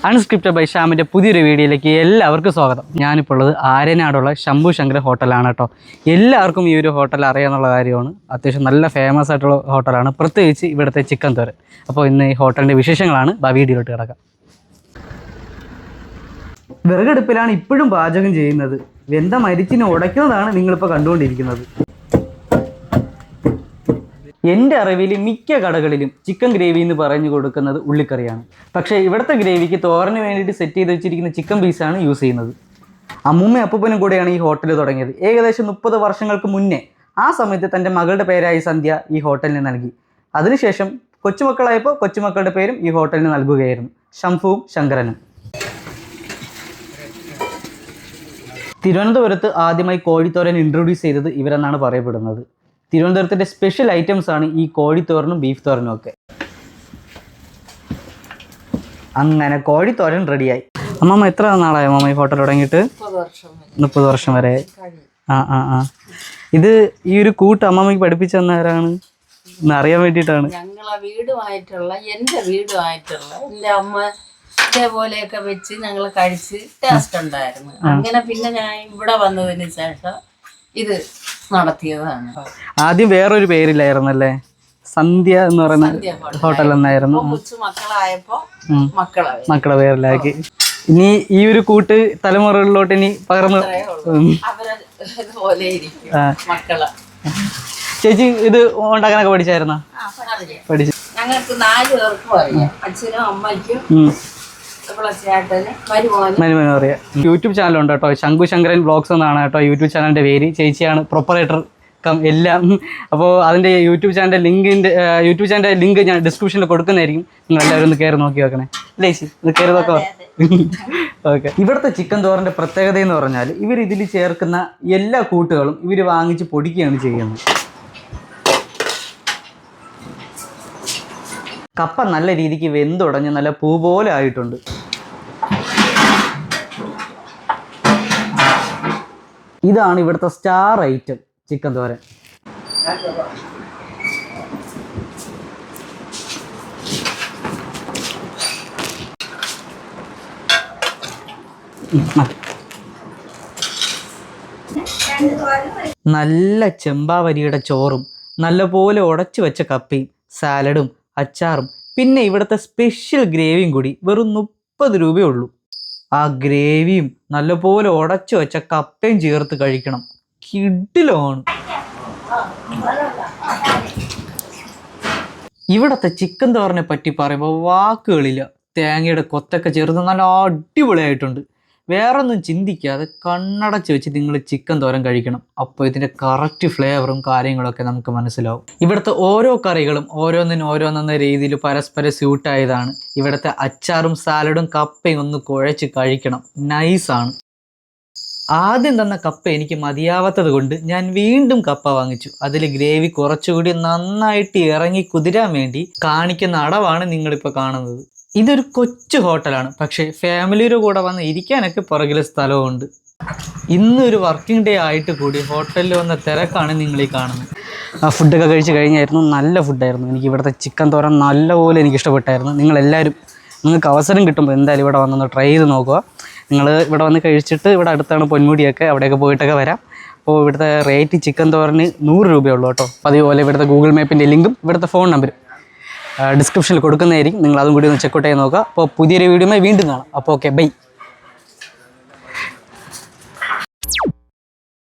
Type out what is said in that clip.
Unscripted by ഷ്യാമിൻ്റെ പുതിയൊരു വീഡിയോയിലേക്ക് എല്ലാവർക്കും സ്വാഗതം. ഞാനിപ്പോൾ ഉള്ളത് ആര്യനാടുള്ള ശംഭു ശങ്കർ ഹോട്ടലാണ് കേട്ടോ. എല്ലാവർക്കും ഈ ഒരു ഹോട്ടൽ അറിയാമെന്നുള്ള കാര്യമാണ്. അത്യാവശ്യം നല്ല ഫേമസ് ആയിട്ടുള്ള ഹോട്ടലാണ്, പ്രത്യേകിച്ച് ഇവിടുത്തെ ചിക്കൻ തോരൻ. അപ്പോൾ ഇന്ന് ഈ ഹോട്ടലിൻ്റെ വിശേഷങ്ങളാണ്. വീഡിയോയിലോട്ട് കിടക്കാം. വിറകടുപ്പിലാണ് ഇപ്പോഴും പാചകം ചെയ്യുന്നത്. വെന്ത മരിച്ചിനെ ഉടയ്ക്കുന്നതാണ് നിങ്ങളിപ്പോൾ കണ്ടുകൊണ്ടിരിക്കുന്നത്. എൻ്റെ അറിവിൽ മിക്ക കടകളിലും ചിക്കൻ ഗ്രേവി എന്ന് പറഞ്ഞു കൊടുക്കുന്നത് ഉള്ളിക്കറിയാണ്. പക്ഷേ ഇവിടുത്തെ ഗ്രേവിക്ക് തോരന് വേണ്ടിയിട്ട് സെറ്റ് ചെയ്ത് വെച്ചിരിക്കുന്ന ചിക്കൻ പീസാണ് യൂസ് ചെയ്യുന്നത്. അമ്മൂമ്മയും അപ്പൂപ്പനും കൂടെയാണ് ഈ ഹോട്ടൽ തുടങ്ങിയത്. ഏകദേശം 30 വർഷങ്ങൾക്ക് മുന്നേ. ആ സമയത്ത് തൻ്റെ മകളുടെ പേരായി സന്ധ്യ ഈ ഹോട്ടലിന് നൽകി. അതിനുശേഷം കൊച്ചുമക്കളായപ്പോൾ കൊച്ചുമക്കളുടെ പേരും ഈ ഹോട്ടലിന് നൽകുകയായിരുന്നു, ശംഭുവും ശങ്കരനും. തിരുവനന്തപുരത്ത് ആദ്യമായി കോഴിത്തോരൻ ഇൻട്രൊഡ്യൂസ് ചെയ്തത് ഇവരെന്നാണ് പറയപ്പെടുന്നത്. തിരുവനന്തപുരത്തിൻ്റെ സ്പെഷ്യൽ ഐറ്റംസ് ആണ് ഈ കോഴിത്തോരനും ബീഫ് തോരനും ഒക്കെ. അങ്ങനെ കോഴിത്തോരൻ റെഡിയായി. അമ്മമ്മ എത്ര നാളായി അമ്മമ്മ ഈ ഹോട്ടൽ തുടങ്ങിയിട്ട്? 30 വർഷം വരെ. ഇത് ഈ ഒരു കൂട്ട് അമ്മമ്മയ്ക്ക് പഠിപ്പിച്ചു തന്നവരാണ് എന്നറിയാൻ വേണ്ടിയിട്ടാണ്. ഞങ്ങളെ വീടുമായിട്ടുള്ള എൻ്റെ അമ്മ ഇതേപോലെയൊക്കെ വെച്ച് ഞങ്ങൾ കഴിച്ച് ടേസ്റ്റ് ഉണ്ടായിരുന്നു. അങ്ങനെ പിന്നെ ഞാൻ ഇവിടെ വന്നതിന് ശേഷം ഇത് നടത്തിയതാണ്. ആദ്യം വേറൊരു പേരില്ലായിരുന്നല്ലേ, സന്ധ്യ എന്ന് പറയുന്ന ഹോട്ടൽ എന്നായിരുന്നു. മക്കളായപ്പോ മക്കളെ പേരിലാക്കി. ഇനി ഈ ഒരു കൂട്ട് തലമുറകളിലോട്ട് ഇനി പകർന്നു. ചേച്ചി ഇത് ഉണ്ടാക്കാനൊക്കെ പഠിച്ചായിരുന്നോ? പഠിച്ചു. ഞങ്ങൾക്ക് 4 പേർക്കും അറിയാം, അച്ഛനും അമ്മയ്ക്കും മരുമോനും അറിയാം. യൂട്യൂബ് ചാനലുണ്ട് കേട്ടോ, ശംഭു ശങ്കരൻ വ്ളോഗ്സ് എന്നാണ് കേട്ടോ യൂട്യൂബ് ചാനലിൻ്റെ പേര്. ചേച്ചിയാണ് പ്രൊപ്പറേറ്റർ എല്ലാം. അപ്പോൾ അതിൻ്റെ യൂട്യൂബ് ചാനലിൻ്റെ ലിങ്ക് ഞാൻ ഡിസ്ക്രിപ്ഷനിൽ കൊടുക്കുന്നതായിരിക്കും. നിങ്ങൾ എല്ലാവരും ഒന്ന് കയറി നോക്കി വെക്കണേ. അല്ലേ ചേച്ചി? ഇത് കയറി നോക്കാം. ഓക്കെ. ഇവിടുത്തെ ചിക്കൻ തോരൻ്റെ പ്രത്യേകത എന്ന് പറഞ്ഞാൽ ഇവർ ഇതിൽ ചേർക്കുന്ന എല്ലാ കൂട്ടുകളും ഇവർ വാങ്ങിച്ച് പൊടിക്കുകയാണ് ചെയ്യുന്നത്. കപ്പ നല്ല രീതിക്ക് വെന്തുടഞ്ഞ് നല്ല പൂ പോലെ ആയിട്ടുണ്ട്. ഇതാണ് ഇവിടുത്തെ സ്റ്റാർ ഐറ്റം ചിക്കൻ തോരൻ. നല്ല ചെമ്പാവരിയുടെ ചോറും നല്ലപോലെ ഉടച്ചു വെച്ച കപ്പയും സാലഡും അച്ചാറും പിന്നെ ഇവിടുത്തെ സ്പെഷ്യൽ ഗ്രേവിയും കൂടി വെറും 30 രൂപയേ ഉള്ളൂ. ആ ഗ്രേവിയും നല്ലപോലെ ഉടച്ചു വെച്ച കപ്പയും ചേർത്ത് കഴിക്കണം. കിടിലമാണ്. ഇവിടുത്തെ ചിക്കൻ തോരനെ പറ്റി പറയുമ്പോൾ വാക്കുകളില്ല. തേങ്ങയുടെ കൊത്തൊക്കെ ചേർത്ത് നല്ല അടിപൊളിയായിട്ടുണ്ട്. വേറൊന്നും ചിന്തിക്കാതെ കണ്ണടച്ച് വെച്ച് നിങ്ങൾ ചിക്കൻ തോരൻ കഴിക്കണം. അപ്പോൾ ഇതിൻ്റെ കറക്റ്റ് ഫ്ലേവറും കാര്യങ്ങളൊക്കെ നമുക്ക് മനസ്സിലാവും. ഇവിടുത്തെ ഓരോ കറികളും ഓരോന്നെന്ന രീതിയിൽ പരസ്പരം സ്യൂട്ടായതാണ്. ഇവിടുത്തെ അച്ചാറും സാലഡും കപ്പയും ഒന്ന് കുഴച്ച് കഴിക്കണം. നൈസാണ്. ആദ്യം തന്ന കപ്പ എനിക്ക് മതിയാവാത്തത് കൊണ്ട് ഞാൻ വീണ്ടും കപ്പ വാങ്ങിച്ചു. അതിൽ ഗ്രേവി കുറച്ചുകൂടി നന്നായിട്ട് ഇറങ്ങി കുതിരാൻ വേണ്ടി കാണിക്കുന്ന അടവാണ് നിങ്ങളിപ്പോൾ കാണുന്നത്. ഇതൊരു കൊച്ചു ഹോട്ടലാണ്, പക്ഷേ ഫാമിലിയുടെ കൂടെ വന്ന് ഇരിക്കാനൊക്കെ പുറകിലെ സ്ഥലമുണ്ട്. ഇന്നൊരു വർക്കിംഗ് ഡേ ആയിട്ട് കൂടി ഹോട്ടലിൽ വന്ന തിരക്കാണ് നിങ്ങൾ ഈ കാണുന്നത്. ആ ഫുഡൊക്കെ കഴിച്ച് കഴിഞ്ഞായിരുന്നു. നല്ല ഫുഡായിരുന്നു. എനിക്ക് ഇവിടുത്തെ ചിക്കൻ തോരൻ നല്ലപോലെ എനിക്ക് ഇഷ്ടപ്പെട്ടായിരുന്നു. നിങ്ങൾക്ക് അവസരം കിട്ടുമ്പോൾ എന്തായാലും ഇവിടെ വന്നൊന്ന് ട്രൈ ചെയ്ത് നോക്കുക. നിങ്ങൾ ഇവിടെ വന്ന് കഴിച്ചിട്ട് ഇവിടെ അടുത്താണ് പൊന്മുടിയൊക്കെ, അവിടെയൊക്കെ പോയിട്ടൊക്കെ വരാം. അപ്പോൾ ഇവിടുത്തെ റേറ്റ് ചിക്കൻ തോരന് 100 രൂപയുള്ളൂ കേട്ടോ. അതുപോലെ ഇവിടുത്തെ ഗൂഗിൾ മാപ്പിൻ്റെ ലിങ്കും ഇവിടുത്തെ ഫോൺ നമ്പരും ഡിസ്ക്രിപ്ഷനിൽ കൊടുക്കുന്നതായിരിക്കും. നിങ്ങൾ അതും കൂടി ഒന്ന് ചെക്കൗട്ട് ചെയ്ത് നോക്കുക. അപ്പോൾ പുതിയൊരു വീഡിയോയുമായി വീണ്ടും കാണാം. അപ്പോൾ ഓക്കെ, ബൈ.